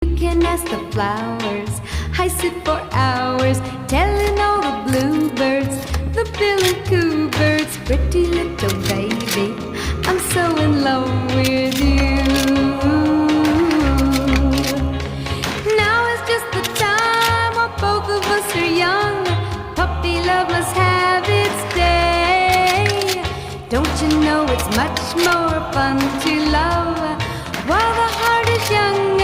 You can ask the flowers. I sit for hours telling all the bluebirds, the billy coo birds, pretty little baby, I'm so in love with you. Now is just the time while both of us are young. Puppy love must have its day. Don't you know it's much more fun to love while the heart is young